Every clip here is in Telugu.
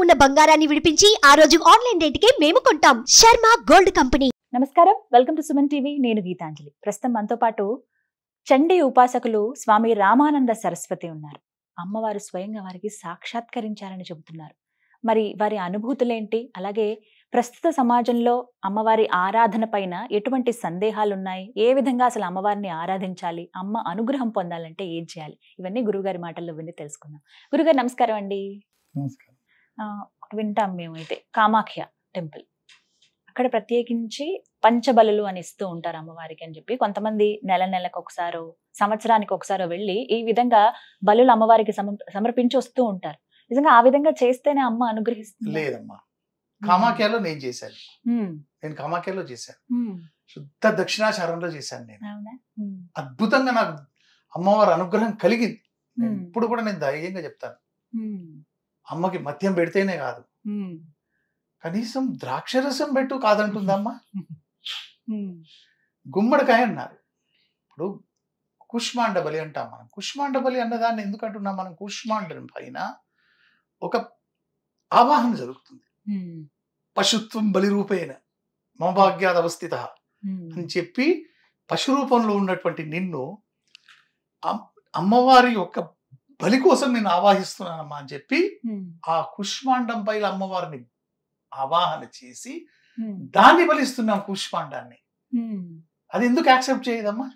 ఉన్న బంగారాన్ని విడిపించి ఆ రోజు ఆన్లైన్ రేటుకే మేము కొంటాం. Sharma gold company. నమస్కారం, వెల్కమ్ టు సుమన్ టీవీ. నేను గీతాంజలి. ప్రస్తుతం మనతో పాటు చండీ ఉపాసకులు స్వామి రామానంద సరస్వతి ఉన్నారు. అమ్మవారు స్వయంగా వారికి సాక్షాత్కరించారని చెబుతున్నారు. మరి వారి అనుభూతులేంటి, అలాగే ప్రస్తుత సమాజంలో అమ్మవారి ఆరాధన పైన ఎటువంటి సందేహాలు ఉన్నాయి, ఏ విధంగా అసలు అమ్మవారిని ఆరాధించాలి, అమ్మ అనుగ్రహం పొందాలంటే ఏం చేయాలి, ఇవన్నీ గురువుగారి మాటల్లో విని తెలుసుకుందాం. గురుగారు నమస్కారం అండి. నమస్కారం. వింటాం మేము అయితే కామాఖ్య టెంపుల్, అక్కడ ప్రత్యేకించి పంచబలులు అని ఇస్తూ ఉంటారు అమ్మవారికి అని చెప్పి, కొంతమంది నెలకు ఒకసారో సంవత్సరానికి ఒకసారో వెళ్ళి ఈ విధంగా బలులు అమ్మవారికి సమర్పించి వస్తూ ఉంటారు. నిజంగా ఆ విధంగా చేస్తేనే అమ్మ అనుగ్రహిస్తుంది? లేదమ్మా, కామాఖ్యలో నేను చేశాను. నేను కామాఖ్యలో చేశాను, శుద్ధ దక్షిణాచారంలో చేశాను. నేను అద్భుతంగా నాకు అమ్మవారి అనుగ్రహం కలిగింది. ఇప్పుడు కూడా నేను ధైర్యంగా చెప్తాను, అమ్మకి మద్యం పెడితేనే కాదు, కనీసం ద్రాక్షరసం పెట్టు కాదంటుందమ్మా. గుమ్మడికాయ అన్నారు. ఇప్పుడు కుష్మాండ బలి అంటాం మనం. కుష్మాండ బలి అన్నదాన్ని ఎందుకు అంటున్నాం మనం? కుష్మాండం పైన ఒక ఆవాహన జరుగుతుంది. పశుత్వం బలి రూపేణ మమభాగ్యాద్ అవస్థిత అని చెప్పి, పశు రూపంలో ఉన్నటువంటి నిన్ను అమ్మవారి యొక్క బలి కోసం నేను ఆవాహిస్తున్నానమ్మా అని చెప్పి ఆ కుష్మాండం పైన అమ్మవారిని ఆవాహన చేసి దాన్ని బలిస్తున్నాం. కుష్మాండాన్ని అది ఎందుకు యాక్సెప్ట్ చేయదమ్మా?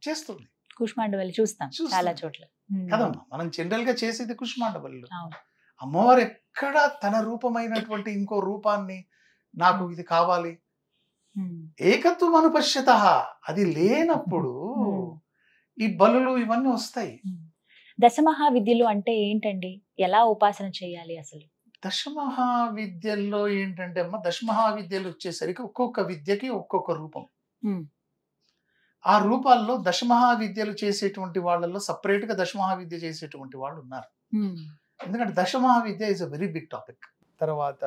చేస్తుంది. కుష్మాండ బలి చూస్తాం చాలా చోట్ల కదమ్మా. మనం జనరల్ గా చేసేది కుష్మాండ బలి. అమ్మవారు ఎక్కడ తన రూపమైనటువంటి ఇంకో రూపాన్ని నాకు ఇది కావాలి, ఏకత్వం అనుపశ్యత, అది లేనప్పుడు ఈ బలులు ఇవన్నీ వస్తాయి. దశమహావిద్యలు అంటే ఏంటండి? ఎలా ఉపాసన చేయాలి అసలు? దశమహావిద్యల్లో ఏంటంటే అమ్మ, దశమహావిద్యలు వచ్చేసరికి ఒక్కొక్క విద్యకి ఒక్కొక్క రూపం. ఆ రూపాల్లో దశమహావిద్యలు చేసేటువంటి వాళ్ళల్లో సపరేట్ గా దశమహావిద్య చేసేటువంటి వాళ్ళు ఉన్నారు. ఎందుకంటే Dashamahavidya is a very big topic. తర్వాత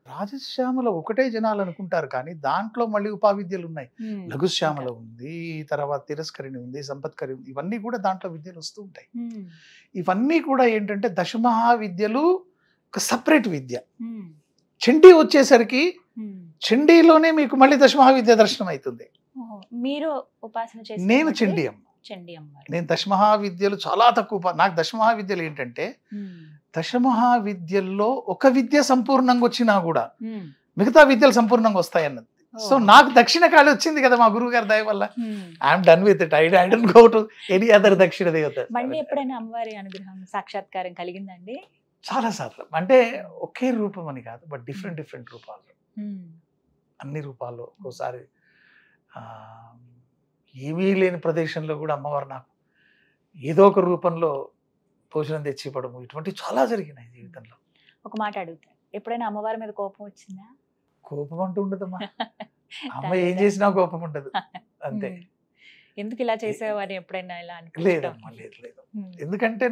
రాజశ్యామల ఒకటే జనాలు అనుకుంటారు, కానీ దాంట్లో మళ్ళీ ఉపావిద్యలు ఉన్నాయి. లఘుశ్యామల ఉంది, తర్వాత తిరస్కరిణి ఉంది, సంపత్కరి, ఇవన్నీ కూడా దాంట్లో విద్యలు వస్తూ ఉంటాయి. ఇవన్నీ కూడా ఏంటంటే దశమహావిద్యలు ఒక సపరేట్ విద్య. చండీ వచ్చేసరికి చండీలోనే మీకు మళ్ళీ దశమహావిద్య దర్శనం అవుతుంది. మీరు ఉపాసన చేసి? నేను చండీ అమ్మ. నేను దశమహావిద్యలు చాలా తక్కువ. నాకు దశమహావిద్యలు ఏంటంటే, దశమహావిద్యల్లో ఒక విద్య సంపూర్ణంగా వచ్చినా కూడా మిగతా విద్యలు సంపూర్ణంగా వస్తాయి అన్నది. సో నాకు దక్షిణ కాళి వచ్చింది కదా మా గురువు గారి దయ వల్ల. I'm done with it. I don't go to any other దక్షిణ దేవత. మళ్ళీ ఎప్పుడైనా అమ్మవారి అనుగ్రహం సాక్షాత్కారం కలిగిందండి? చాలా సార్లు. అంటే ఒకే రూపం అని కాదు, బట్ డిఫరెంట్ రూపాల్లో, అన్ని రూపాల్లో. ఒక్కోసారి ఏమీ లేని ప్రదేశంలో కూడా అమ్మవారు నాకు ఏదో ఒక రూపంలో భోజనం తెచ్చి ఇవ్వడము, ఇటువంటి చాలా జరిగినాయి జీవితంలో. ఒక మాట అడుగుతా, ఎప్పుడైనా అమ్మవారి మీద కోపం వచ్చిందా? కోపం అంటూ ఉండదమ్మా. అమ్మ ఏం చేసినా కోపం ఉండదు, అంతే. ఎందుకు ఇలా చేసేవారు ఎప్పుడైనా ఇలా? లేదమ్మా, లేదు. ఎందుకంటే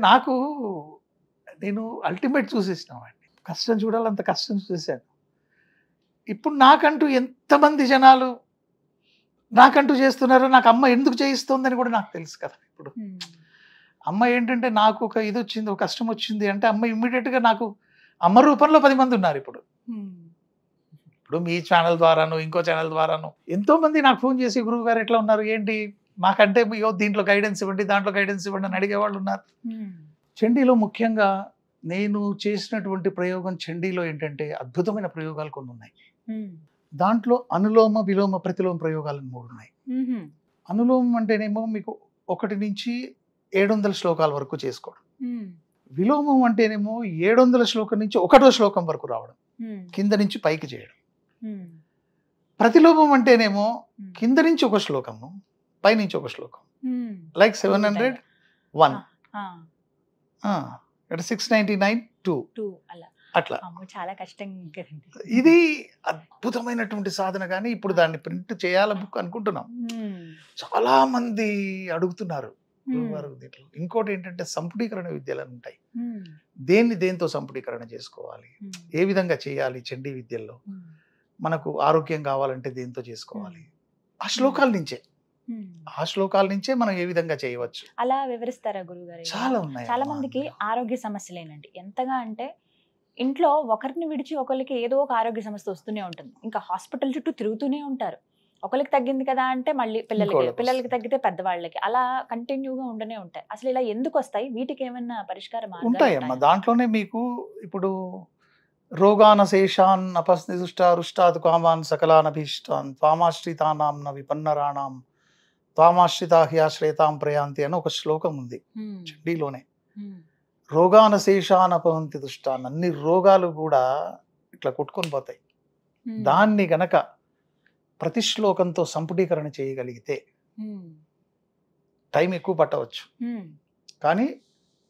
నేను అల్టిమేట్ చూసేసినామండి. కష్టం చూడాలంత కష్టం చూసేసాను. ఇప్పుడు నాకంటూ ఎంతమంది జనాలు నాకంటూ చేస్తున్నారో, నాకు అమ్మ ఎందుకు చేయిస్తోందని కూడా నాకు తెలుసు కదా. ఇప్పుడు అమ్మ ఏంటంటే, నాకు ఒక ఇది వచ్చింది, ఒక కష్టం వచ్చింది అంటే అమ్మ ఇమ్మీడియట్ గా నాకు అమ్మ రూపంలో 10 మంది ఉన్నారు. ఇప్పుడు మీ ఛానల్ ద్వారాను, ఇంకో ఛానల్ ద్వారాను ఎంతో మంది నాకు ఫోన్ చేసి, గురువు గారు ఎట్లా ఉన్నారు, ఏంటి మాకంటే దీంట్లో గైడెన్స్ ఇవ్వండి, దాంట్లో గైడెన్స్ ఇవ్వండి అని అడిగేవాళ్ళు ఉన్నారు. చండీలో ముఖ్యంగా నేను చేసినటువంటి ప్రయోగం, చండీలో ఏంటంటే అద్భుతమైన ప్రయోగాలు కొన్ని ఉన్నాయి. దాంట్లో అనులోమ, విలోమ, ప్రతిలోమ ప్రయోగాలు 3 ఉన్నాయి. అనులోమం అంటేనేమో మీకు 1 నుంచి 700 శ్లోకాల వరకు చేసుకోవడం. విలోమం అంటేనేమో 700 శ్లోకం నుంచి 1వ శ్లోకం వరకు రావడం, కింద నుంచి పైకి చేయడం. ప్రతిలోమం అంటేనేమో కింద నుంచి 1 శ్లోకము, పైనుంచి 1 శ్లోకం, లైక్ 701, 699, 2 అట్లా. చాలా కష్టం. ఇది అద్భుతమైనటువంటి సాధన. కానీ ఇప్పుడు దాన్ని ప్రింట్ చేయాల బుక్ అనుకుంటున్నాం. చాలా మంది అడుగుతున్నారు దీంట్లో. ఇంకోటి ఏంటంటే సంపుటీకరణ విద్యలు ఉంటాయి. దేంతో సంపుటీకరణ చేసుకోవాలి, ఏ విధంగా చేయాలి, చండీ విద్యల్లో మనకు ఆరోగ్యం కావాలంటే దేంతో చేసుకోవాలి, ఆ శ్లోకాల నుంచే మనం ఏ విధంగా చేయవచ్చు అలా వివరిస్తారా గురుగారు? చాలా ఉన్నాయి. చాలా మందికి ఆరోగ్య సమస్యలేనండి. ఎంతగా అంటే ఇంట్లో ఒకరిని విడిచి ఒకరికి ఏదో ఒక ఆరోగ్య సమస్య వస్తూనే ఉంటుంది. ఇంకా హాస్పిటల్ చుట్టూ తిరుగుతూనే ఉంటారు. ఒకరికి తగ్గింది కదా అంటే మళ్ళీ పిల్లలకి తగ్గితే పెద్దవాళ్ళకి, అలా కంటిన్యూగా ఉండనే ఉంటాయి. అసలు ఇలా ఎందుకు వస్తాయి? వీటికి ఏమైనా పరిష్కార మార్గాలు ఉంటాయమ్మా. దాంట్లోనే మీకు ఇప్పుడు రోగానశేషాన్ అపస్నిదుష్టారుష్టాత్ కామాన్ సకలానభీష్టాన్ త్వామాశ్రితానాం విపన్నరాణాం త్వామాశ్రితాహ్యాశ్రేతాం ప్రయాంతి అని ఒక శ్లోకం ఉంది చండీలోనే. రోగానశేషాన్ అపహంతి దుష్టాన్, అన్ని రోగాలు కూడా ఇట్లా కొట్టుకొని పోతాయి. దాన్ని గనక ప్రతి శ్లోకంతో సంపుటీకరణ చేయగలిగితే టైం ఎక్కువ పట్టవచ్చు, కానీ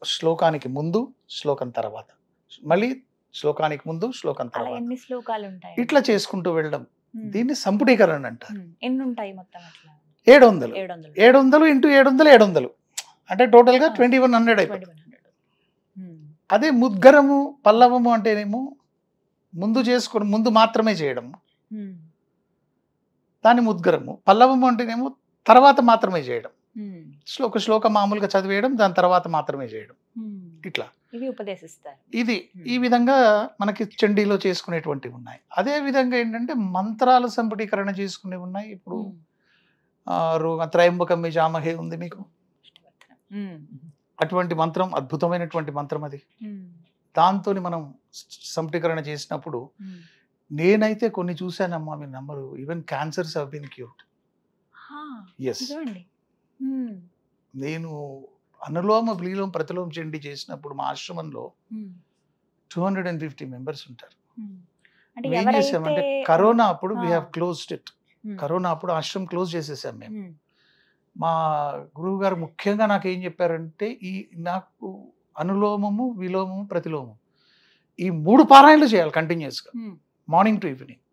శ్లోకానికి ముందు శ్లోకం తర్వాత, మళ్ళీ శ్లోకానికి ముందు శ్లోకం తర్వాత, ఎన్ని శ్లోకాలు ఉంటాయి ఇట్లా చేసుకుంటూ వెళ్ళడం, దీన్ని సంపుటీకరణ అంటారు. ఎన్ని ఉంటాయి మొత్తం? అట్లా 700 700 ఇంటూ 700 700 అంటే టోటల్ గా 2100 అయిపోతుంది. అదే ముద్గరము పల్లవము అంటేనేమో ముందు మాత్రమే చేయడం, దాని ముద్గరము. పల్లవము అంటేనేమో తర్వాత మాత్రమే చేయడం, శ్లోక మామూలుగా చదివేయడం, దాని తర్వాత మాత్రమే చేయడం. ఇట్లా ఇవి ఉపదేశిస్తారు. ఇది ఈ విధంగా మనకి చండీలో చేసుకునేటువంటివి ఉన్నాయి. అదే విధంగా ఏంటంటే మంత్రాలు సంపుటీకరణ చేసుకునేవి ఉన్నాయి. ఇప్పుడు త్రయంబకం జామహే ఉంది మీకు, అటువంటి మంత్రం అద్భుతమైనటువంటి మంత్రం అది. దాంతో మనం సంపుటీకరణ చేసినప్పుడు నేనైతే కొన్ని చూశానమ్మా, మీరు నమ్మరు, even cancers have been cured. Yes, నేను అనులోమ విలోమ ప్రతిలోమ చండీ చేసినప్పుడు మా ఆశ్రమంలో 250 మెంబర్స్ ఉంటారు. ఏం చేసామంటే కరోనా అప్పుడు we have closed it. Corona అప్పుడు ఆశ్రమం క్లోజ్ చేసేసాం మేము. మా గురువు గారు ముఖ్యంగా నాకు ఏం చెప్పారంటే, నాకు అనులోమము విలోమము ప్రతిలోమము ఈ 3 పారాయణలు చేయాలి కంటిన్యూస్గా, మార్నింగ్ టు ఈవినింగ్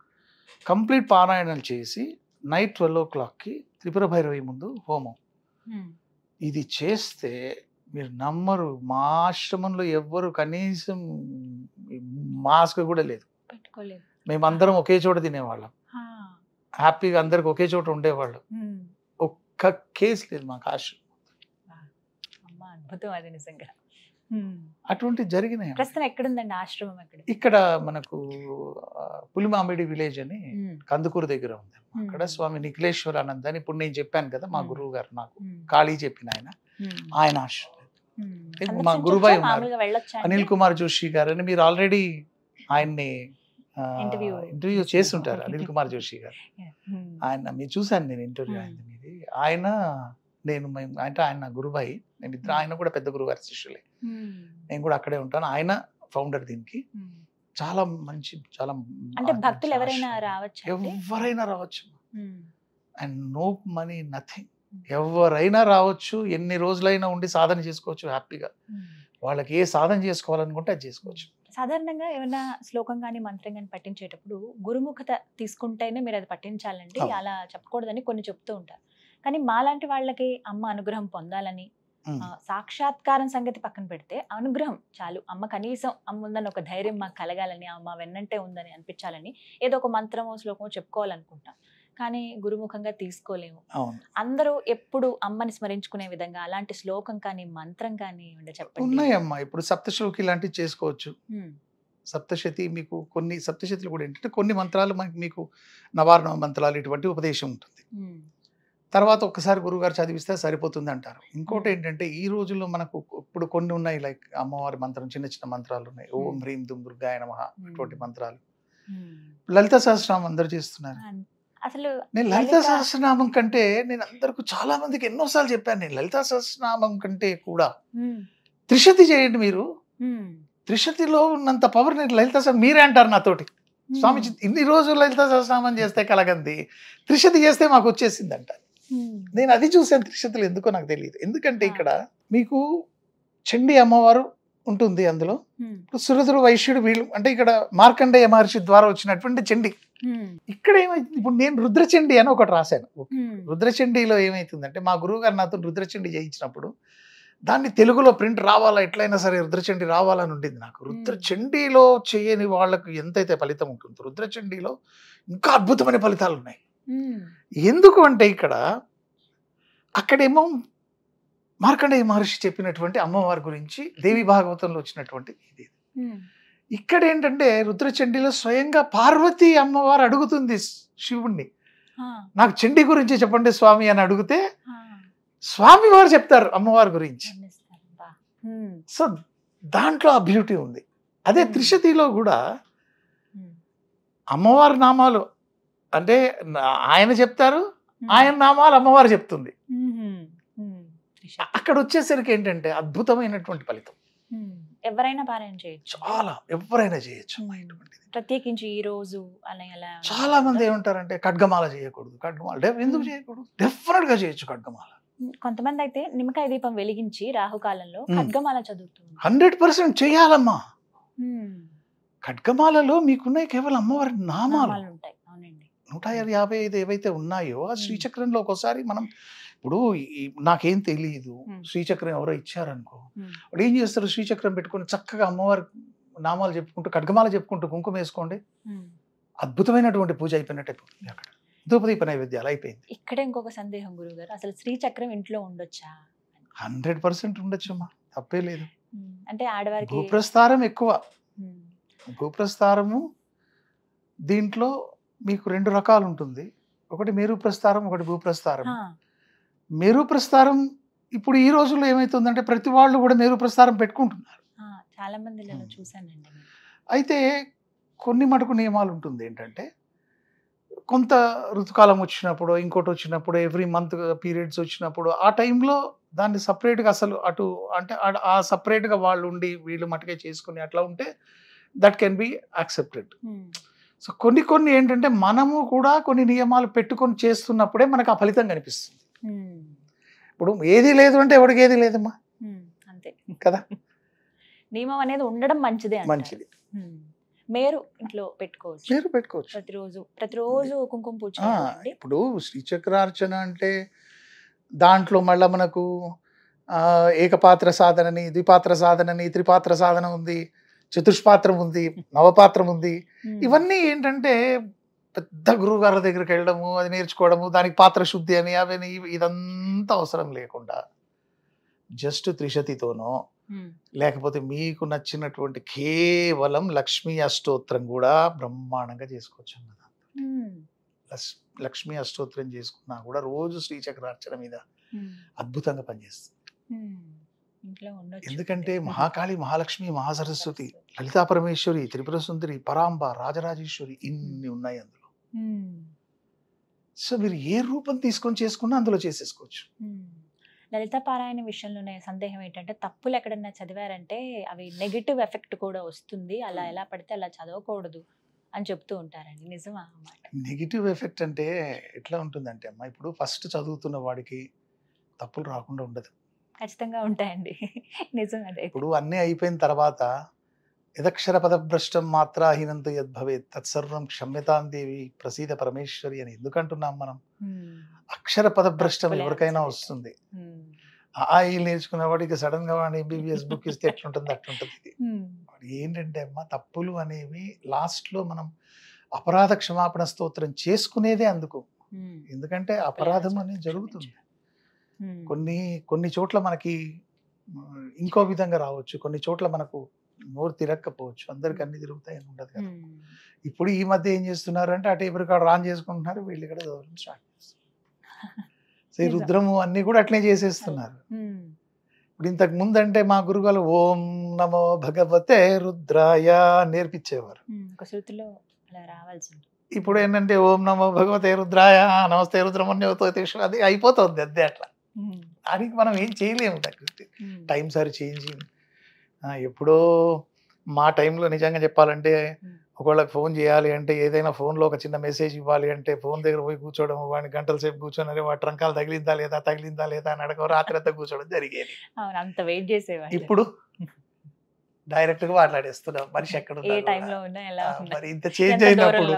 కంప్లీట్ పారాయణలు చేసి నైట్ 12 o'clockకి త్రిపుర భైరవి ముందు హోమం. ఇది చేస్తే మీరు నమ్మరు, మా ఆశ్రమంలో ఎవ్వరు కనీసం మాస్క్ కూడా లేదు, మేమందరం ఒకే చోట తినేవాళ్ళం, హ్యాపీగా అందరికి ఒకే చోట ఉండేవాళ్ళం. ఒక్క కేసు లేదు మాకు ఆశ్రమం. అద్భుతం అది నిజంగా. అటువంటి జరిగినాయి. ప్రస్తుతం ఎక్కడుందండి ఆశ్రమం? ఇక్కడ మనకు పులిమామిడి విలేజ్ అని కందుకూరు దగ్గర ఉంది. అక్కడ స్వామి నిఖిలేశ్వరానంద్ అని ఇప్పుడు నేను చెప్పాను కదా, మా గురువు గారు నాకు ఖాళీ చెప్పిన ఆయన ఆశ్రమం. మా గురుబాయ్ ఉన్నారు అనిల్ కుమార్ జోషి గారు అని, మీరు ఆల్రెడీ ఆయన్ని ఇంటర్వ్యూ చేస్తుంటారు. అనిల్ కుమార్ జోషి గారు, ఆయన మీరు చూశాను నేను ఇంటర్వ్యూ ఆయన నేను అంటే ఆయన గురుబాయి, నేను ఇద్దరు, ఆయన కూడా పెద్ద గురువు గారి శిష్యులే, నేను కూడా అక్కడే ఉంటాను. ఆయన ఫౌండర్ దీనికి. చాలా మంచి, చాలా అంటే భక్తులు ఎవరైనా రావచ్చు, అండ్ నో మనీ నథింగ్, ఎవరైనా రావచ్చు, ఎన్ని రోజులైనా ఉండి సాధన చేసుకోవచ్చు హ్యాపీగా. వాళ్ళకి ఏ సాధన చేసుకోవాలనుకుంటే అది చేసుకోవచ్చు. సాధారణంగా ఏమైనా శ్లోకం కానీ మంత్రం కానీ పఠించేటప్పుడు గురుముఖత తీసుకుంటేనే మీరు అది పఠించాలండి, అలా చెప్పకూడదని కొన్ని చెప్తూ ఉంటారు. కానీ మాలాంటి వాళ్ళకి అమ్మ అనుగ్రహం పొందాలని, సాక్షాత్కారం సంగతి పక్కన పెడితే అనుగ్రహం చాలు, అమ్మ కనీసం అమ్మ ఉందని ఒక ధైర్యం మాకు కలగాలని, అమ్మ వెన్నంటే ఉందని అనిపించాలని ఏదో ఒక మంత్రమో శ్లోకమో చెప్పుకోవాలనుకుంటాం, కానీ గురుముఖంగా తీసుకోలేము. అందరూ ఎప్పుడు అమ్మని స్మరించుకునే విధంగా అలాంటి శ్లోకం కానీ మంత్రం కానీ చెప్పండి. ఉన్నాయమ్మా, ఇప్పుడు సప్తశ్లోకి ఇలాంటివి చేసుకోవచ్చు. సప్తశతి, మీకు కొన్ని సప్తశతిలో కూడా ఏంటంటే కొన్ని మంత్రాలు మీకు నవారణ మంత్రాలు ఇటువంటి ఉపదేశం ఉంటుంది. తర్వాత ఒక్కసారి గురువుగారు చదివిస్తే సరిపోతుంది అంటారు. ఇంకోటి ఏంటంటే ఈ రోజుల్లో మనకు ఇప్పుడు కొన్ని ఉన్నాయి, లైక్ అమ్మవారి మంత్రం, చిన్న చిన్న మంత్రాలు ఉన్నాయి, ఓం హ్రీం దుం దుర్గాయ నమః, ఇటువంటి మంత్రాలు. లలిత సహస్రనామం అందరు చేస్తున్నారు. అసలు నేను లలిత సహస్రనామం కంటే, నేను అందరికి చాలా మందికి ఎన్నోసార్లు చెప్పాను, నేను లలిత సహస్రనామం కంటే కూడా త్రిశతి చేయండి మీరు. త్రిశతిలో ఉన్నంత పవర్ నేను లలిత, మీరే అంటారు నాతోటి, స్వామి ఇన్ని రోజులు లలిత సహస్రనామం చేస్తే కలగంది, త్రిశతి చేస్తే మాకు వచ్చేసింది అంటారు. నేను అది చూసాను త్రిశతులు, ఎందుకో నాకు తెలియదు. ఎందుకంటే ఇక్కడ మీకు చండీ అమ్మవారు ఉంటుంది, అందులో సురధుడు వైశ్యుడు వీళ్ళు, అంటే ఇక్కడ మార్కండేయ మహర్షి ద్వారా వచ్చినటువంటి చండీ. ఇక్కడ ఏమైతుంది, ఇప్పుడు నేను రుద్రచండీ అని ఒకటి రాశాను. రుద్రచండీలో ఏమైతుందంటే, మా గురువు గారు నాతో రుద్రచండీ చేయించినప్పుడు దాన్ని తెలుగులో ప్రింట్ రావాలా, ఎట్లయినా సరే రుద్రచండీ రావాలని ఉండింది నాకు. రుద్రచండీలో చేయని వాళ్ళకు ఎంతైతే ఫలితం ఉంటుందో, రుద్రచండీలో ఇంకా అద్భుతమైన ఫలితాలు ఉన్నాయి. ఎందుకు అంటే ఇక్కడ అక్కడేమో మార్కండేయ మహర్షి చెప్పినటువంటి అమ్మవారి గురించి దేవి భాగవతంలో వచ్చినటువంటి ఇది. ఇక్కడ ఏంటంటే రుద్రచండీలో స్వయంగా పార్వతి అమ్మవారు అడుగుతుంది శివుణ్ణి, నాకు చండీ గురించి చెప్పండి స్వామి అని అడిగితే స్వామి వారు చెప్తారు అమ్మవారి గురించి. సో దాంట్లో ఆ బ్యూటీ ఉంది. అదే త్రిశతిలో కూడా అమ్మవారి నామాలు అంటే ఆయన చెప్తారు, ఆయన నామాలు అమ్మవారు చెప్తుంది. అక్కడ వచ్చేసరికి ఏంటంటే అద్భుతమైనటువంటి ఫలితం. ఎవరైనా పారాయణ చేయొచ్చు, చాలా ఎవరైనా చేయొచ్చు. ప్రత్యేకించి ఈ రోజు అలా ఎలా చాలా మంది ఏమంటారంటే ఖడ్గమాల చేయకూడదు, ఖడ్గమాల ఎందుకు చేయకూడదు? డెఫినెట్ గా చేయొచ్చు ఖడ్గమాల. కొంతమంది అయితే నిమ్మకాయ దీపం వెలిగించి రాహుకాలంలో ఖడ్గమాల చదువుతుంది. 100% చేయాలమ్మా. ఖడ్గమాలలో మీకున్నాయి కేవలం అమ్మవారి నామాలు ఉంటాయి. అవునండి, 155 ఏవైతే ఉన్నాయో ఆ శ్రీచక్రంలో ఒక్కోసారి మనం ఇప్పుడు నాకేం తెలియదు, శ్రీచక్రం ఎవరో ఇచ్చారనుకో, వాడు ఏం చేస్తారు, శ్రీచక్రం పెట్టుకుని చక్కగా అమ్మవారి నామాలు చెప్పుకుంటూ ఖడ్గమాల చెప్పుకుంటూ కుంకుమ వేసుకోండి, అద్భుతమైనటువంటి పూజ అయిపోయినట్టు అయిపోతుంది. అక్కడ ధూపదీప నైవేద్యాలు అయిపోయింది. ఇక్కడ ఇంకొక సందేహం గురుగారు, అసలు శ్రీచక్రం ఇంట్లో ఉండొచ్చా? 100% ఉండొచ్చమ్మా, తప్పే లేదు. అంటే ఆడవారికి భూప్రస్థారం ఎక్కువ. భూప్రస్థారము దీంట్లో మీకు 2 రకాలు ఉంటుంది, ఒకటి మేరు ప్రస్థారం, ఒకటి భూప్రస్థారం. మేరు ప్రస్థారం ఇప్పుడు ఈ రోజుల్లో ఏమైతుందంటే ప్రతి వాళ్ళు కూడా మేరు ప్రస్థారం పెట్టుకుంటున్నారు, చాలా మంది చూసానండి. అయితే కొన్ని మటుకు నియమాలు ఉంటుంది. ఏంటంటే కొంత ఋతుకాలం వచ్చినప్పుడు, ఇంకోటి వచ్చినప్పుడు, ఎవ్రీ మంత్ పీరియడ్స్ వచ్చినప్పుడు ఆ టైంలో దాన్ని సపరేట్గా అసలు అటు అంటే ఆ సపరేట్గా వాళ్ళు ఉండి వీళ్ళు మటుకే చేసుకుని అట్లా ఉంటే that can be accepted. So కొన్ని ఏంటంటే మనము కూడా కొన్ని నియమాలు పెట్టుకొని చేస్తున్నప్పుడే మనకు ఆ ఫలితం కనిపిస్తుంది. ఇప్పుడు ఏది లేదు అంటే ఎవరికి ఏది లేదమ్మా, అంతే కదా. నియమం అనేది ఉండడం మంచిదే. మేరు ఇంట్లో పెట్టుకోవచ్చు, మేరు పెట్టుకోవచ్చు ప్రతిరోజు కుంకుమ పూజ. ఇప్పుడు శ్రీచక్రార్చన అంటే దాంట్లో మళ్ళీ మనకు ఏకపాత్ర సాధనని, ద్విపాత్ర సాధనని, త్రిపాత్ర సాధన ఉంది, చతుష్పాత్రం ఉంది, నవపాత్రం ఉంది. ఇవన్నీ ఏంటంటే పెద్ద గురువు గారి దగ్గరికి వెళ్ళడము, అది నేర్చుకోవడము, దానికి పాత్ర శుద్ధి అని అవన్నీ ఇదంతా అవసరం లేకుండా జస్ట్ త్రిశతితోనో లేకపోతే మీకు నచ్చినటువంటి కేవలం లక్ష్మీ అష్టోత్తరం కూడా బ్రహ్మాండంగా చేసుకోవచ్చు అన్నదా. లక్ష్మీ అష్టోత్తరం చేసుకున్నా కూడా రోజు శ్రీచక్రార్చన మీద అద్భుతంగా పనిచేస్తుంది. ఎందుకంటే మహాకాళి, మహాలక్ష్మి, మహాసరస్వతి, లలితా పరమేశ్వరి, త్రిపుర సుందరి, పరాంబ, రాజరాజేశ్వరి ఇన్ని ఉన్నాయి అందులో. సో మీరు ఏ రూపం తీసుకొని చేసుకున్నా అందులో చేసేసుకోవచ్చు. లలిత పారాయణ విషయంలోనే సందేహం ఏంటంటే తప్పులు ఎక్కడన్నా చదివారంటే అవి నెగిటివ్ ఎఫెక్ట్ కూడా వస్తుంది, అలా ఎలా పడితే అలా చదవకూడదు అని చెప్తూ ఉంటారండి, నిజమా? నెగిటివ్ ఎఫెక్ట్ అంటే ఎట్లా ఉంటుందంటే అమ్మా, ఇప్పుడు ఫస్ట్ చదువుతున్న వాడికి తప్పులు రాకుండా ఉండదు, ఖచ్చితంగా ఉంటాయండి. నిజం అదే. ఇప్పుడు అన్నీ అయిపోయిన తర్వాత యదక్షర పదభ్రష్టం మాత్రాహీనంతు యద్భవేత్ తత్సర్వం క్షమ్యతాం దేవి ప్రసీద పరమేశ్వరి అని ఎందుకంటున్నాం మనం? అక్షర పదభ్రష్టం ఎవరికైనా వస్తుంది. ఆయిల్ నేర్చుకున్న వాడికి సడన్ గా వాడి ఎంబీబీఎస్ బుక్ ఇస్తే ఎట్లుంటుంది అట్లుంటుంది. ఏంటంటే అమ్మా, తప్పులు అనేవి లాస్ట్ లో మనం అపరాధ క్షమాపణ స్తోత్రం చేసుకునేదే అందుకు. ఎందుకంటే అపరాధం అనేది జరుగుతుంది. కొన్ని చోట్ల మనకి ఇంకో విధంగా రావచ్చు, కొన్ని చోట్ల మనకు నోరు తిరగకపోవచ్చు, అందరికి అన్ని తిరుగుతాయని ఉండదు కదా. ఇప్పుడు ఈ మధ్య ఏం చేస్తున్నారు అంటే ఆ టేబుల్ కార్డు ఆన్ చేసుకుంటున్నారు, వీళ్ళు ఇక్కడ చదవడం స్టార్ట్ చేస్తారు. సో ఈ రుద్రము అన్ని కూడా అట్లే చేసేస్తున్నారు. ఇప్పుడు ఇంతకు ముందు అంటే మా గురుగారు ఓం నమో భగవతే రుద్రాయ నేర్పించేవారు. ఇప్పుడు ఏంటంటే ఓం నమో భగవతే రుద్రాయ, నమస్తే రుద్రమన్యవతో అది అయిపోతుంది అంతే. అట్లా దానికి మనం ఏం చేయలేము. Time sir change. ఎప్పుడో మా టైంలో నిజంగా చెప్పాలంటే ఒకవేళకి ఫోన్ చేయాలి అంటే, ఏదైనా ఫోన్లో ఒక చిన్న మెసేజ్ ఇవ్వాలి అంటే ఫోన్ దగ్గర పోయి కూర్చోవడం, వాడిని గంటల సేపు కూర్చొని వాడి ట్రంకాలు తగిలిందా లేదా అని అడగ రాత్రి అంతా కూర్చోవడం జరిగేది. ఇప్పుడు డైరెక్ట్ గా మాట్లాడేస్తున్నాం, మనిషి ఎక్కడ మరి ఇంత చేంజ్ అయినప్పుడు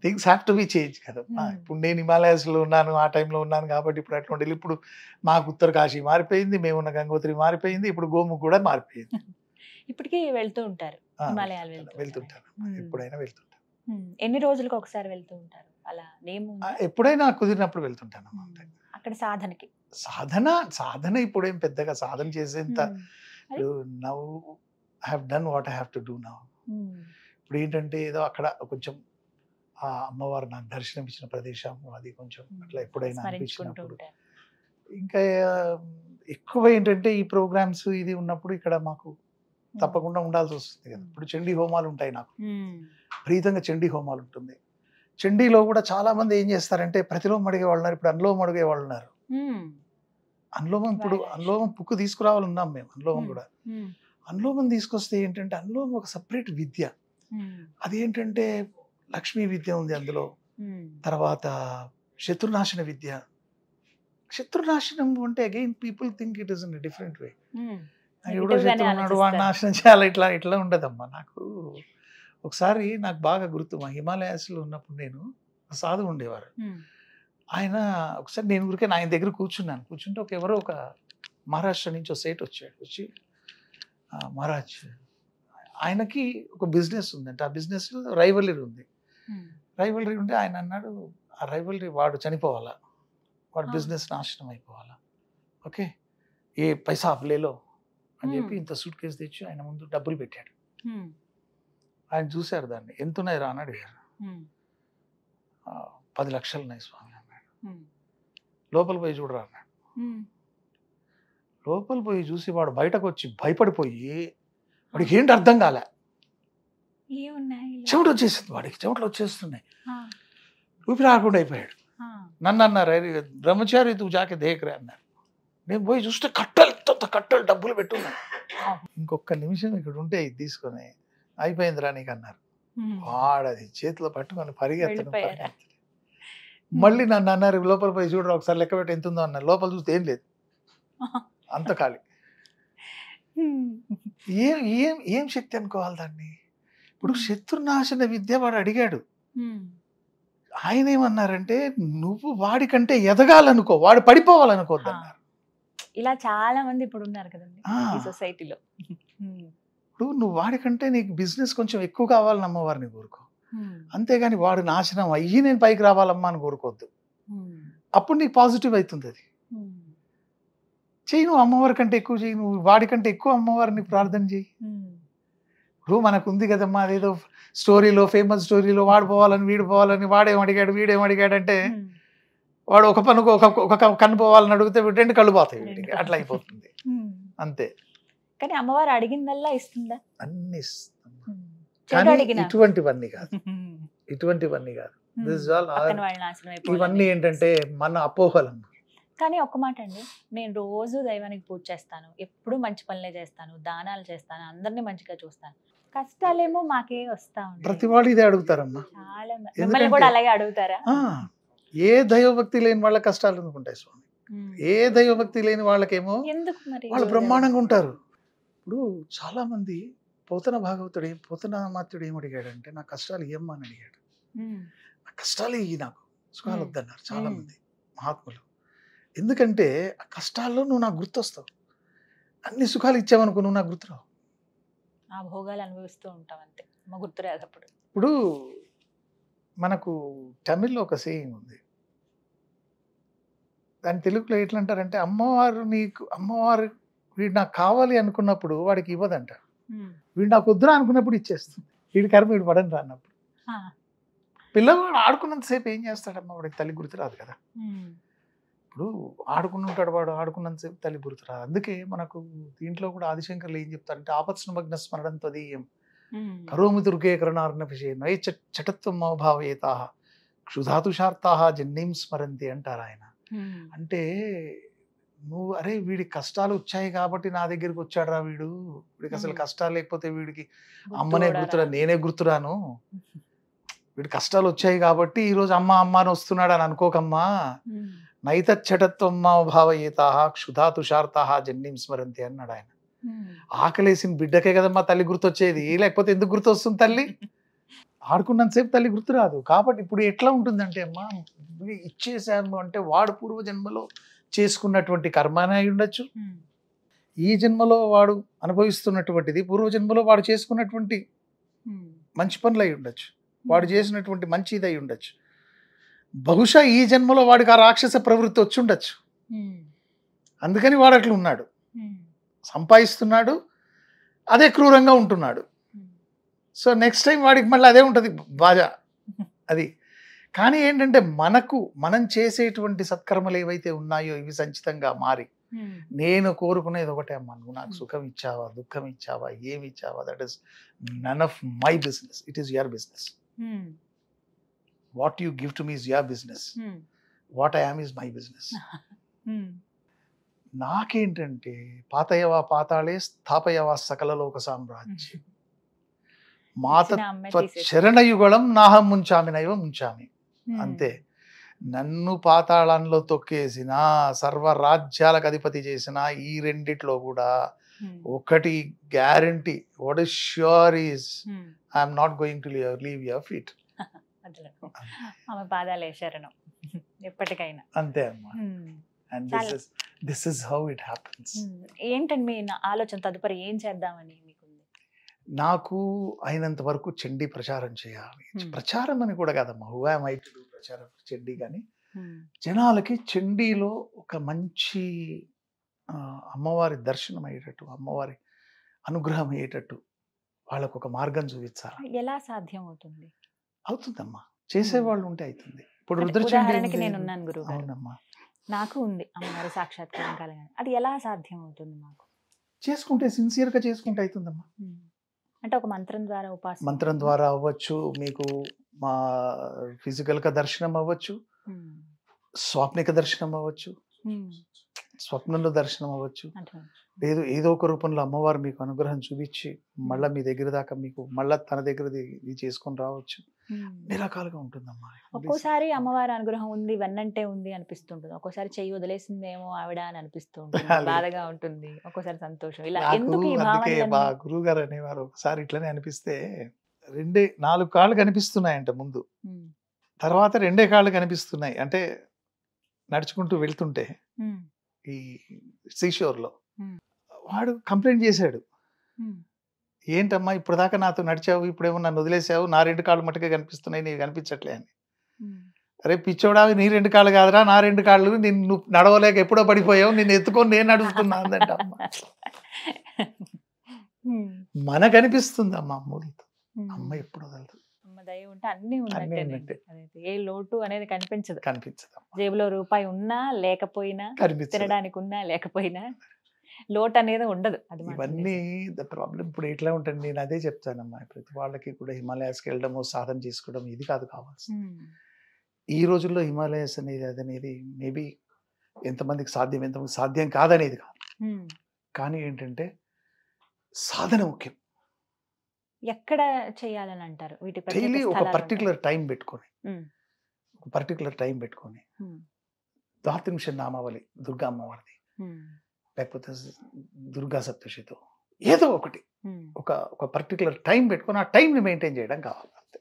things have to be change కదా. ఇప్పుడు నేను హిమాలయాస్ లో ఉన్నాను, ఆ టైంలో ఉన్నాను కాబట్టి ఇప్పుడు అట్లా ఉండేది. ఇప్పుడు మాకు ఉత్తర కాశీ మారిపోయింది, మేమున్న గంగోత్రి మారిపోయింది, ఇప్పుడు గోముఖ్ కూడా మారిపోయింది. ఇప్పటికీ వెళ్తూ ఉంటారు, వెళ్తుంటారు, ఎప్పుడైనా వెళ్తుంటారు. ఎన్ని రోజులకు ఒకసారి వెళ్తూ ఉంటారు? అలా ఎప్పుడైనా కుదిరినప్పుడు వెళ్తుంటాను. అక్కడ సాధన ఇప్పుడేం పెద్దగా సాధన చేసేంత now I have done what I have to do now. ఇప్పుడు ఏంటంటే ఏదో అక్కడ కొంచెం ఆ అమ్మవారు నాకు దర్శనం ఇచ్చిన ప్రదేశం అది కొంచెం అట్లా ఎప్పుడైనా అనిపించినప్పుడు ఇంకా ఎక్కువ ఏంటంటే ఈ ప్రోగ్రామ్స్ ఇది ఉన్నప్పుడు ఇక్కడ మాకు తప్పకుండా ఉండాల్సి వస్తుంది కదా. ఇప్పుడు చండీ హోమాలు ఉంటాయి, నాకు ప్రీతంగా చండీ హోమాలు ఉంటుంది. చండీలో కూడా చాలా మంది ఏం చేస్తారంటే ప్రతిలోమం అడిగే వాళ్ళు ఉన్నారు, ఇప్పుడు అనులోమం అడిగే వాళ్ళు ఉన్నారు. అనులోమం ఇప్పుడు అనులోమం బుక్ తీసుకురావాలన్నాం మేము. అనులోమం కూడా అనులోమం తీసుకొస్తే ఏంటంటే అనులోమం ఒక సపరేట్ విద్య. అదేంటంటే లక్ష్మీ విద్య ఉంది అందులో, తర్వాత శత్రునాశన విద్య. శత్రునాశనం అంటే again people think it is in different way. ఎవడో శత్రువు ఉన్నాడు వాడు నాశనం చేయాలి, ఇట్లా ఇట్లా ఉండదమ్మా. నాకు ఒకసారి నాకు బాగా గుర్తు, మా హిమాలయాస్లో ఉన్నప్పుడు నేను సాధువు ఉండేవారు. ఆయన ఒకసారి నేను ఊరికే ఆయన దగ్గర కూర్చుంటే ఎవరో ఒక మహారాష్ట్ర నుంచి ఒక సేట్ వచ్చాడు. వచ్చి మహారాజ్ ఆయనకి ఒక బిజినెస్ ఉందంటే ఆ బిజినెస్లో రైవలరీ ఉంది. రైవలరీ ఉంటే ఆయన అన్నాడు ఆ రైవలరీ వాడు చనిపోవాలా, వాడు బిజినెస్ నాశనం అయిపోవాలా, ఓకే ఏ పైసా అవ్వలేలో అని చెప్పి ఇంత సూట్ కేసు తెచ్చి ఆయన ముందు డబ్బులు పెట్టాడు. ఆయన చూశారు దాన్ని, ఎంత ఉన్నాయి రా అని అడిగారు. 10 లక్షలు ఉన్నాయి స్వామి అన్నాడు. లోపల పోయి చూడరా అన్నాడు. లోపల పోయి చూసి వాడు బయటకు వచ్చి భయపడిపోయి వాడికి ఏంటి అర్థం కాలే, చెమట వచ్చేసింది, వాడికి చెమటలు వచ్చేస్తున్నాయి, ఊపిరి ఆకుండా అయిపోయాడు. నన్ను అన్నారు బ్రహ్మచారి తూ జాకే దేకరే అన్నారు. నేను పోయి చూస్తే కట్టలు డబ్బులు పెట్టున్నాను. ఇంకొక నిమిషం ఇక్కడ ఉంటే ఇది తీసుకొని అయిపోయిందిరా నీకు అన్నారు. వాడది చేతిలో పట్టుకొని పరిగెత్తను. మళ్ళీ నన్ను అన్నారు లోపల పోయి చూడరా ఒకసారి లెక్క పెట్టి ఎంత ఉందో అన్నారు. లోపల చూస్తే ఏం లేదు, అంత ఖాళీ. ఏం ఏం ఏం శక్తి అనుకోవాలి దాన్ని. ఇప్పుడు శత్రునాశన విద్య వాడు అడిగాడు. ఆయన ఏమన్నారంటే నువ్వు వాడికంటే ఎదగాలనుకో, వాడు పడిపోవాలనుకోవద్దు అన్నారు. ఇలా చాలా మంది ఇప్పుడు ఉన్నారు కదండి ఈ సొసైటీలో. ఇప్పుడు నువ్వు వాడికంటే నీకు బిజినెస్ కొంచెం ఎక్కువ కావాలని అమ్మవారిని కోరుకో, అంతేగాని వాడు నాశనం అయ్యి నేను పైకి రావాలమ్మా అని కోరుకోవద్దు. అప్పుడు నీకు పాజిటివ్ అవుతుంది. అది చెయ్యి, నువ్వు అమ్మవారి కంటే ఎక్కువ చెయ్యి, నువ్వు వాడికంటే ఎక్కువ అమ్మవారిని ప్రార్థన చెయ్యి. ఇప్పుడు మనకు ఉంది కదమ్మా అదేదో స్టోరీలో, ఫేమస్ స్టోరీలో వాడు పోవాలని వీడు పోవాలని, వాడేమడిగాడు వీడేమడిగాడంటే వాడు ఒక పనుకు ఒక కన్ను పోవాలని అడిగితే 2 కళ్ళు పోతాయి వీడికి, అట్లా అయిపోతుంది అంతే. కానీ అమ్మవారు అడిగిందల్లా ఇస్తుందా? అన్ని ఇస్తాం, కానీ ఇటువంటివన్నీ కాదు, ఇటువంటివన్నీ కాదు. ఇవన్నీ ఏంటంటే మన అపోహలమ్మ. కానీ ఒక్క మాట అండి, నేను రోజు దైవానికి పూజ చేస్తాను, ఎప్పుడు మంచి పనులే చేస్తాను, దానాలు చేస్తాను, అందరినీ మంచిగా చూస్తాను, కష్టాలేమో మాకే వస్తా ఉంటాయి. ప్రతి వాళ్ళు ఇదే అడుగుతారమ్మా. చాలా మిమ్మల్ని కూడా అలాగే అడుగుతారా? ఏ దైవభక్తి లేని వాళ్ళ కష్టాలు ఎందుకుంటాయి స్వామి? ఏ దైవభక్తి లేని వాళ్ళకేమో ఎందుకు మరి వాళ్ళు బ్రహ్మాండంగా ఉంటారు. ఇప్పుడు చాలా మంది పోతన భాగవతుడు పోతనామాత్యుడు ఏం అడిగాడంటే నా కష్టాలు ఏమ్మా అని అడిగాడు. నా కష్టాలు ఇవి, నాకు సుఖాలు వద్దన్నారు చాలా మంది మహాత్ములు. ఎందుకంటే ఆ కష్టాల్లో నువ్వు నాకు గుర్తొస్తావు, అన్ని సుఖాలు ఇచ్చావనుకో నువ్వు నాకు గుర్తురావు. ఆ భోగాలు అనుభవిస్తూ ఉంటాం అంతే, మా గుర్తురాదు అప్పుడు. ఇప్పుడు మనకు తమిళ్లో ఒక సేయింగ్ ఉంది, దాని తెలుగులో ఎట్లా అంటారంటే అమ్మవారు వీడు నాకు కావాలి అనుకున్నప్పుడు వాడికి ఇవ్వదంట, వీడు నాకు వద్దురా అనుకున్నప్పుడు ఇచ్చేస్తుంది. వీడి కర్మ వీడు పడని రాన్నప్పుడు. పిల్లవాడు ఆడుకున్నంతసేపు ఏం చేస్తాడమ్మా, వాడికి తల్లి గుర్తురాదు కదా. ఇప్పుడు ఆడుకుంటుంటాడు వాడు, ఆడుకున్నంతసేపు తల్లి గుర్తురాదు. అందుకే మనకు దీంట్లో కూడా ఆదిశంకర్లు ఏం చెప్తారంటే ఆపత్స్నమగ్న స్మరణం తదీయం కరోమి దుర్గే కరుణార్ణభిషే నై చటత్వం మోభావేతా క్షుధాతుషార్తా జన్మీం స్మరంతి అంటారు ఆయన. అంటే నువ్వు అరే వీడికి కష్టాలు వచ్చాయి కాబట్టి నా దగ్గరికి వచ్చాడురా, వీడికి అసలు కష్టాలు లేకపోతే వీడికి అమ్మనే గుర్తురా, నేనే గుర్తురాను, వీడి కష్టాలు వచ్చాయి కాబట్టి ఈరోజు అమ్మ అని వస్తున్నాడు అని అనుకోకమ్మా. నైతచ్చటత్వం భావయేతా క్షుధాతుషార్తా జన్మీం స్మరంతి అన్నాడు ఆయన. ఆకలేసిన బిడ్డకే కదమ్మా తల్లి గుర్తొచ్చేది, లేకపోతే ఎందుకు గుర్తొస్తుంది తల్లి? ఆడుకున్నంతసేపు తల్లి గుర్తురాదు. కాబట్టి ఇప్పుడు ఎట్లా ఉంటుందంటే అమ్మా ఇచ్చేసాను అంటే వాడు పూర్వజన్మలో చేసుకున్నటువంటి కర్మ అయి ఉండొచ్చు, ఈ జన్మలో వాడు అనుభవిస్తున్నటువంటిది పూర్వజన్మలో వాడు చేసుకున్నటువంటి మంచి పనులు అయి ఉండొచ్చు, వాడు చేసినటువంటి మంచి ఇది అయి ఉండొచ్చు. బహుశా ఈ జన్మలో వాడికి ఆ రాక్షస ప్రవృత్తి వచ్చి ఉండొచ్చు, అందుకని వాడు అట్లా ఉన్నాడు, సంపాదిస్తున్నాడు, అదే క్రూరంగా ఉంటున్నాడు. సో నెక్స్ట్ టైం వాడికి మళ్ళీ అదే ఉంటుంది బాజా అది. కానీ ఏంటంటే మనం చేసేటువంటి సత్కర్మలు ఏవైతే ఉన్నాయో ఇవి సంచితంగా మారి నేను కోరుకునేది ఒకటే అమ్మా, నువ్వు నాకు సుఖం ఇచ్చావా దుఃఖం ఇచ్చావా ఏమి ఇచ్చావా, that is none of my business, it is your business. What you give to me is your business, what I am is my business. నాకేంటంటే పాతయవా పాతాళే స్థాపయవా సకల లోక సామ్రాజ్యం మాతత్వ చరణయుగళం నాహం ముంచామి నైవ ముంచామి. అంతే, నన్ను పాతాళంలో తొక్కేసిన సర్వరాజ్యాలకు అధిపతి చేసిన ఈ రెండిట్లో కూడా ఒకటి guarantee, what is sure is I'm not going to leave your feet. ఆమె పాదాలే శరణం ఎప్పటికైనా. అంతే అమ్మా. And this is how it happens. ఏంటండి మీ ఆలోచన తదుపరి ఏం చేద్దామని మీకుంది? నాకు అయినంత వరకు చండీ ప్రచారం చేయాలి. ప్రచారం అని కూడా కాదమ్మా, who am I to do ప్రచారం చండీ, కానీ జనాలకి చండీలో ఒక మంచి అమ్మవారి దర్శనం అయ్యేటట్టు, అమ్మవారి అనుగ్రహం అయ్యేటట్టు వాళ్ళకు ఒక మార్గం చూపించాలి. ఎలా సాధ్యం అవుతుంది? అవుతుందమ్మా, చేసేవాళ్ళు ఉంటే అవుతుంది. ఇప్పుడు ఉదాహరణకి నేను ఉన్నాను గురువు. అవునమ్మా, నాకు ఉంది అమ్మవారి సాక్షాత్కారం కలగాలి, అది ఎలా సాధ్యం అవుతుంది? నాకు చేసుకుంటే సిన్సియర్గా చేసుకుంటే అవుతుందమ్మా. అంటే ఒక మంత్రం ద్వారా ఉపాసన, మంత్రం ద్వారా అవ్వచ్చు, మీకు మా ఫిజికల్గా దర్శనం అవ్వచ్చు, స్వాప్నిక దర్శనం అవ్వచ్చు, స్వప్నంలో దర్శనం అవ్వచ్చు, లేదు ఏదో ఒక రూపంలో అమ్మవారు మీకు అనుగ్రహం చూపించి మళ్ళీ మీ దగ్గర దాకా మీకు మళ్ళీ తన దగ్గర ఇది చేసుకొని రావచ్చు. అన్ని రకాలుగా ఉంటుందమ్మా. ఒక్కోసారి అమ్మవారి అనుగ్రహం ఉంది వెన్నంటే ఉంది అనిపిస్తుంటుంది, ఒక్కోసారి చెయ్యి వదిలేసిందేమో ఆవిడ అని అనిపిస్తూ ఉంటుంది, బాధగా ఉంటుంది, ఒక్కోసారి సంతోషం. ఇలా ఎందుకు ఈ భావన? మా గురువు గారు అనేవారు, ఒకసారి ఇట్లనే అనిపిస్తే 4 కాళ్ళు కనిపిస్తున్నాయంట ముందు, తర్వాత 2 కాళ్ళు కనిపిస్తున్నాయి. అంటే నడుచుకుంటూ వెళ్తుంటే ఈ సీషోర్లో వాడు కంప్లైంట్ చేశాడు, ఏంటమ్మా ఇప్పుడు దాకా నాతో నడిచావు, ఇప్పుడేమో నన్ను వదిలేసావు, నా 2 కాళ్ళు మట్టుగా కనిపిస్తున్నాయి, నీకు కనిపించట్లే అని. అరే పిచ్చోడా, నీ 2 కాళ్ళు కాదురా, నా 2 కాళ్ళు, నువ్వు నడవలేక ఎప్పుడో పడిపోయావు, నేను ఎత్తుకొని నేను నడుస్తున్నా అందంట అమ్మ. మనకు అనిపిస్తుంది అమ్మ అమ్మతో, అమ్మ ఎప్పుడు వదలదు. దయ ఉంటే అన్ని ఉన్నట్టే, ఏ లోటు అనేది కనిపించదు. కనిపించదు. జేబులో రూపాయి ఉన్నా లేకపోయినా, తినడానికి ఉన్నా లేకపోయినా లోటు అనేది ఉండదు. అది ఇవన్నీ ద ప్రాబ్లం. ఇప్పుడు ఎట్లా ఉంటుంది, నేను అదే చెప్తానమ్మా, ప్రతి వాళ్ళకి కూడా హిమాలయాస్కి వెళ్ళడము సాధన చేసుకోవడం ఇది కాదు కావాల్సింది. ఈ రోజుల్లో హిమాలయస్ అనేది మేబీ ఎంతమందికి సాధ్యం, ఎంతమంది సాధ్యం కాదనేది కాదు, కానీ ఏంటంటే సాధన ముఖ్యం. ఎక్కడ చేయాలని అంటారు? డైలీ ఒక పర్టికులర్ టైం పెట్టుకొని ద్వాదశ నామావళి దుర్గా అమ్మవారిది, లేకపోతే దుర్గా సప్తశితో ఏదో ఒకటి ఒక పర్టికులర్ టైం పెట్టుకొని ఆ టైంని మెయింటైన్ చేయడం కావాలి. అంతే.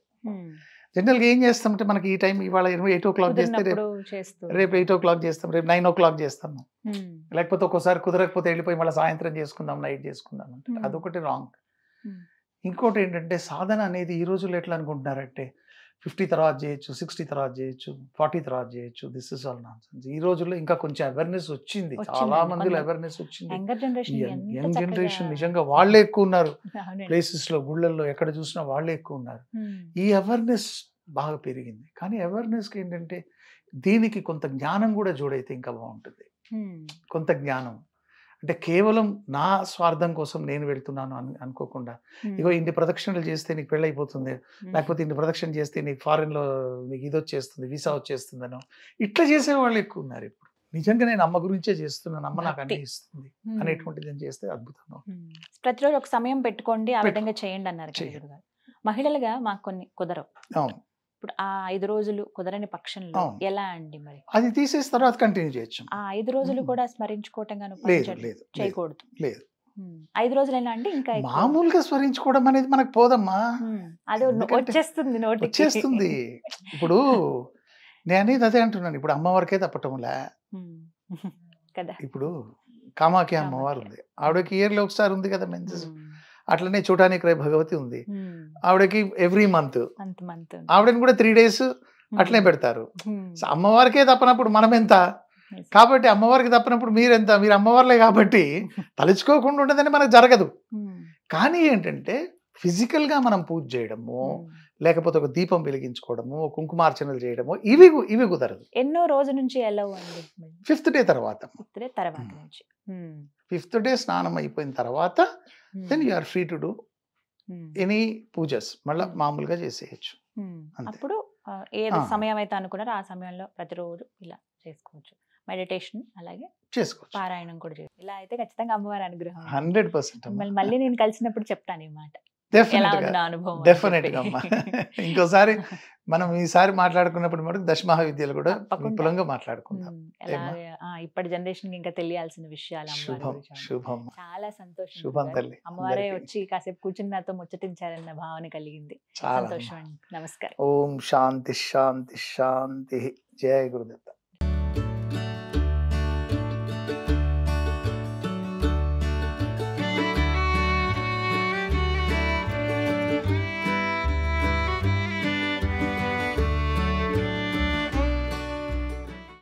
జనరల్గా ఏం చేస్తామంటే మనకి ఈ టైం ఇవాళ 8 o'clock చేస్తే రేపు 8 o'clock చేస్తాం, రేపు 9 o'clock చేస్తాము, లేకపోతే ఒక్కోసారి కుదరకపోతే వెళ్ళిపోయి మళ్ళీ సాయంత్రం చేసుకుందాం, నైట్ చేసుకుందాం అంటే అదొకటి రాంగ్. ఇంకోటి ఏంటంటే సాధన అనేది ఈ రోజుల్లో ఎట్లా అనుకుంటున్నారంటే 50 తర్వాత చేయొచ్చు, 60 తర్వాత చేయొచ్చు, 40 తర్వాత చేయొచ్చు. This is all nonsense. ఈ రోజుల్లో ఇంకా కొంచెం అవేర్నెస్ వచ్చింది, చాలా మందిలో అవేర్నెస్ వచ్చింది. యంగ్ జనరేషన్ నిజంగా వాళ్ళే ఎక్కువ ఉన్నారు, ప్లేసెస్ లో గుళ్ళల్లో ఎక్కడ చూసినా వాళ్ళే ఎక్కువ ఉన్నారు. ఈ అవేర్నెస్ బాగా పెరిగింది. కానీ అవేర్నెస్కి ఏంటంటే దీనికి కొంత జ్ఞానం కూడా జోడైతే ఇంకా బాగుంటుంది. కొంత జ్ఞానం అంటే కేవలం నా స్వార్థం కోసం నేను వెళ్తున్నాను అనుకోకుండా, ఇగో ఇన్ని ప్రదక్షిణలు చేస్తే నీకు పెళ్ళి అయిపోతుంది, లేకపోతే ఇన్ని ప్రదక్షిణ చేస్తే నీకు ఫారెన్లో నీకు ఇది వచ్చేస్తుంది, వీసా వచ్చేస్తుందనో ఇట్లా చేసేవాళ్ళు ఎక్కువ ఉన్నారు. ఇప్పుడు నిజంగా నేను అమ్మ గురించే చేస్తున్నాను, అమ్మ నాకు అన్ని ఇస్తుంది అనేటువంటిది నేను చేస్తే అద్భుతంగా. ప్రతిరోజు ఒక సమయం పెట్టుకోండి, ఆ విధంగా చేయండి అన్నారు. మహిళలుగా మాకు కొన్ని కుదరవు. అవును. ఇప్పుడు ఆ 5 రోజులు కుదరని పక్షంలో ఎలా అండి? మరి అది తీసేసి తర్వాత కంటిన్యూ చేయొచ్చు. ఆ 5 రోజులు కూడా స్మరించుకోవటం చేయకూడదు. లేదు, 5 రోజులైనా అండి ఇంకా మామూలుగా స్మరించుకోవడం అనేది మనకు పోదమ్మా, అది వచ్చేస్తుంది, వచ్చేస్తుంది. ఇప్పుడు నేను అనేది అదే అంటున్నాను. ఇప్పుడు అమ్మవారికే తప్పటంలే కదా. ఇప్పుడు కామాఖ్య అమ్మవారు ఉంది, ఆవిడకి ఇయర్లో ఒకసారి ఉంది కదా మెన్సెస్. అట్లనే చూడడానికి రేపు భగవతి ఉంది, ఆవిడకి ఎవ్రీ మంత్, ఆవిడని కూడా 3 days అట్లనే పెడతారు. అమ్మవారికే తప్పనప్పుడు మనం ఎంత, కాబట్టి అమ్మవారికి తప్పనప్పుడు మీరెంత, మీరు అమ్మవారులే కాబట్టి తలుచుకోకుండా ఉండదని మనకు జరగదు. కానీ ఏంటంటే ఫిజికల్ గా మనం పూజ చేయడము, ఉమ్. లేకపోతే ఒక దీపం వెలిగించుకోవడము, కుంకుమార్చనలు చేయడము, ఇవి కుదరదు. ఎన్నో రోజు నుంచి ఎలా అండి? 5th డే తర్వాత. ఇప్పుడే తర్వాత నుంచి. ఉమ్. 5th డే స్నానం అయిపోయిన తర్వాత um. Then you are free to do um. Any pujas, మళ్ళీ మామూలుగా చేసేయచ్చు. ఉమ్. అంతే. అప్పుడు ఏది ఆ. సమయం అయితే అనుకున్నారో ఆ సమయంలో ప్రతిరోజు ఇలా చేసుకోవచ్చు. మెడిటేషన్ అలాగే చేసుకోవచ్చు. పారాయణం కూడా చేయొచ్చు. ఇలా అయితే ఖచ్చితంగా అమ్మవారి అనుగ్రహం ఉంటుంది. 100%. మిమ్మల్ని మళ్ళీ నేను కలిసినప్పుడు చెప్తాను ఈ మాట. ఎలా డెఫినెట్ ఉంది గా, నా అనుభవం అని డెఫినెట్ చెప్పి. గా అమ్మా. ఇంకోసారి మనం ఈసారి మాట్లాడుకున్నప్పుడు మటుకు దశమహావిద్యలు కూడా తప్పకుండా. విపులంగా మాట్లాడుకుందాం. ఉమ్. అలాగే ఇప్పటి జనరేషన్ ఇంకా తెలియాల్సిన విషయాలు అమ్మవారి శుభం గురించి అన్నమాట. శుభం చాలా సంతోషం శుభం గురుగారు. తల్లి. అమ్మవారే అందరికీ. వచ్చి కాసేపు కూర్చుని నాతో ముచ్చటించారన్న భావన కలిగింది. చాలా సంతోషం అండి. నమస్కారం. ఓం శాంతి శాంతి శాంతి. జయ గురుదత్త.